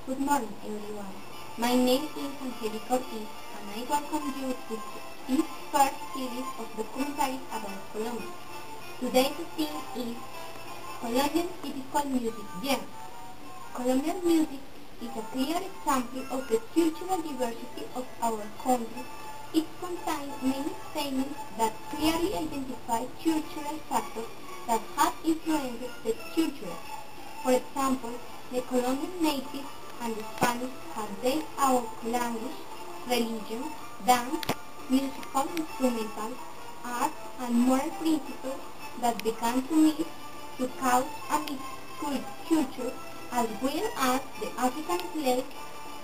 Good morning, everyone. My name is Angelica Ortiz, and I welcome you to this first series of documentaries about Colombia. Today's theme is Colombian Typical Music Genre. Colombian music is a clear example of the cultural diversity of our country. It contains many statements that clearly identify cultural factors that have influenced the culture. For example, the Colombian natives and the Spanish have their own language, religion, dance, musical instrumental, art, and moral principles that began to meet to cause a mixed culture, as well as the African slaves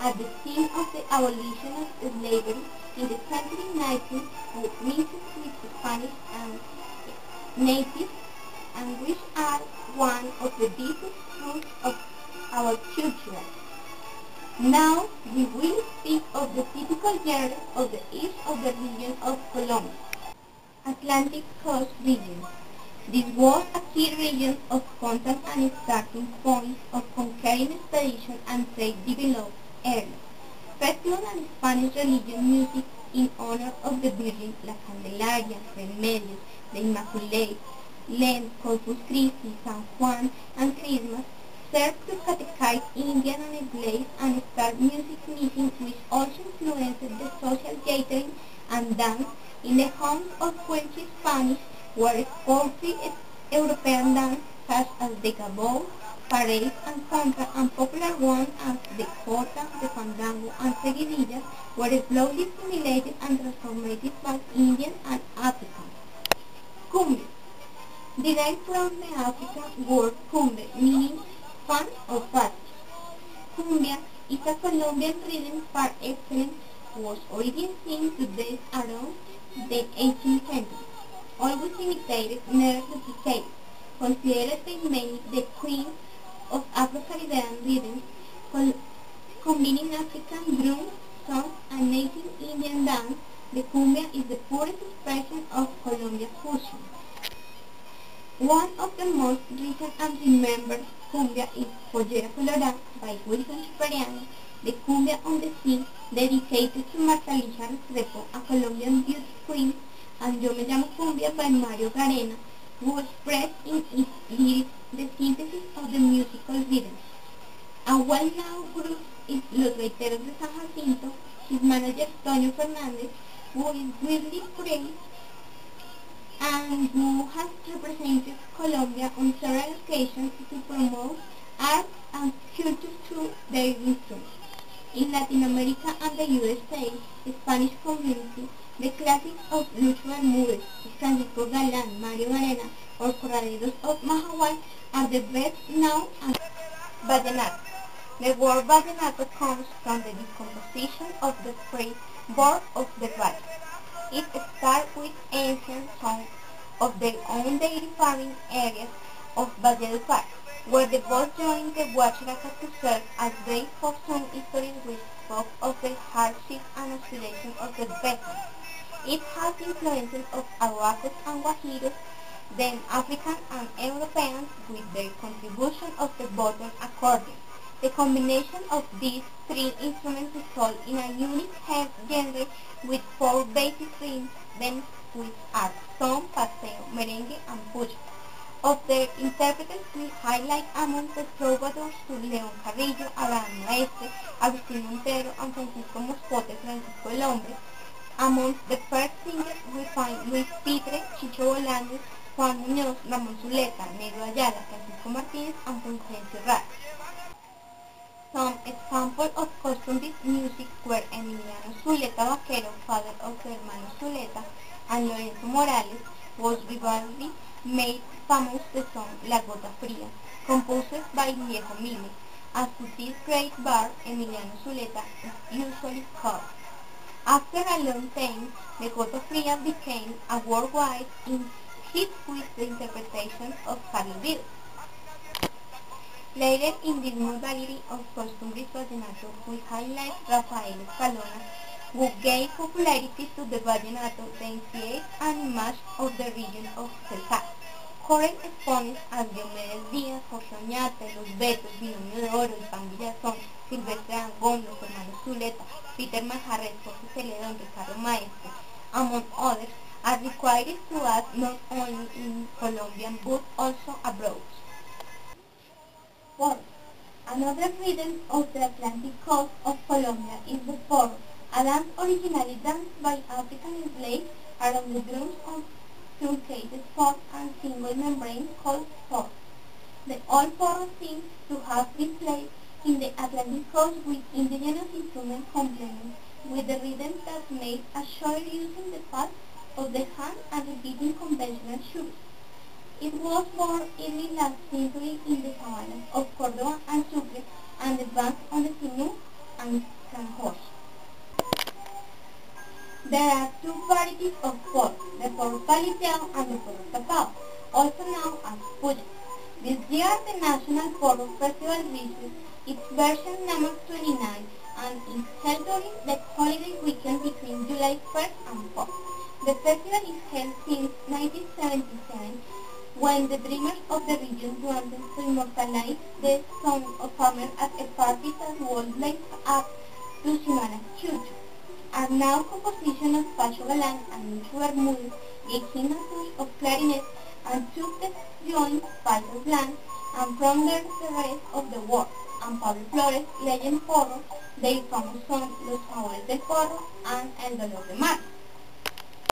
at the scene of the abolition of slavery in the century 19 who mixed with Spanish and natives, and which are one of the deepest roots of our culture. Now we will speak of the typical genre of the east of the region of Colombia, Atlantic Coast region. This was a key region of contact and starting point of conquering expedition and trade developed early. Festival and Spanish religion music in honor of the Virgin, La Candelaria, Remedios, the Immaculate, Lent, Corpus Christi, San Juan, and Christmas served to catechize Indian and slaves and start music meeting, which also influenced the social gathering and dance in the homes of French Spanish, where country European dance such as the gabon, parade and contra, and popular ones as the jota, the fandango, and seguidillas were slowly assimilated and transformed by Indian and African. Cumbia, derived from the African word cumbe, meaning fun or party. Cumbia is a Colombian rhythm par excellence, was originally seen to dance around the 18th century, always imitated, never duplicated. Considered by many the queen of Afro-Caribbean rhythms, combining African drums, songs, and native Indian dance, the cumbia is the purest expression of Colombia's fusion. One of the most recent and remembered cumbia is Pollera Colorada by Wilson Superiano, the cumbia on the sea, dedicated to Martalicia Restrepo, a Colombian beauty queen, and Yo Me Llamo Cumbia by Mario Garena, who expressed in its lyrics the synthesis of the musical rhythm. A well-known group is Los Gaiteros de San Jacinto, his manager Toño Fernández, who is widely praised and who has represented Colombia on several occasions to promote art and culture through their instruments. In Latin America and the USA, the Spanish community, the classics of Lucho Bermúdez, Francisco Galán, Mario Garena, or Corraleros of Mahahual are the best known as vallenato. The word vallenato comes from the decomposition of the phrase "born of the valley." It starts with ancient songs of their own dairy-farming areas of Valledupar, where the both join the Guacharaca to serve as base for some histories which spoke of the hardship and aspiration of the peasants. It has influences of Arhuacos and Guajiros, then African and Europeans with their contribution of the bottom accordion. The combination of these three instruments results in a unique genre with four basic rhythms, then which are son, paseo, merengue, and pucho. Of their interpreters, we highlight among the trovadors to León Carrillo, Abraham Maestre, Agustín Montero, and Francisco Moscote, Francisco el Hombre. Amongst the first singers, we find Luis Pitre, Chicho Volandes, Juan Muñoz, Ramón Zuleta, Negro Ayala, Francisco Martínez, and Fulgencio Rara. Some examples of custom-based music were Emiliano Zuleta Vaquero, father of the hermanos Zuleta, and Lorenzo Morales, was regardlessly made famous the song La Gota Fría, composed by Viejo Mille, as to this great bar Emiliano Zuleta is usually called. After a long time, the Gota Fría became a worldwide hit with the interpretation of Carlos Vives. Later in this modality of custom-based vallenato, we highlight Rafael Escalona, who gave popularity to the vallenato, the initiate and image of the region of Cesar. Current exponents are Diomedes Díaz, Jorge Oñate, Los Betos, Binomio de Oro, Iván Villazón, Silvestre Dangond, los hermanos Zuleta, Peter Manjarres, José Celedón, Ricardo Maestre, among others, are required to act not only in Colombia but also abroad. 4. Another rhythm of the Atlantic coast of Colombia is the porro, a dance originally danced by African slaves around the drums of truncated pot and single membrane called porro. The old porro seems to have been played in the Atlantic coast with indigenous instrument complements with the rhythm that made a show using the pad of the hand and repeating conventional shoes. It was born early last century in the savannas of Córdoba and Sucre and advanced on the Sinú and San Jorge. There are two varieties of porro, the porro palipeado and the porro tapado, also known as puya. This year the National Porro Festival reaches its version number 29 and is held during the holiday weekend between July 1st and 4th. The festival is held since 1977 when the dreamers of the region wanted to immortalize the son of farmers at a party that was linked up to Ximena's culture. Are now composition of Pacho Galán and Lucho Bermúdez gave him a touch of clarinet and took the joint Pacho Blanc and from there the rest of the world, and Pablo Flores, legend porro, their famous song Los Sabores del Porro and El Dolor de Mar.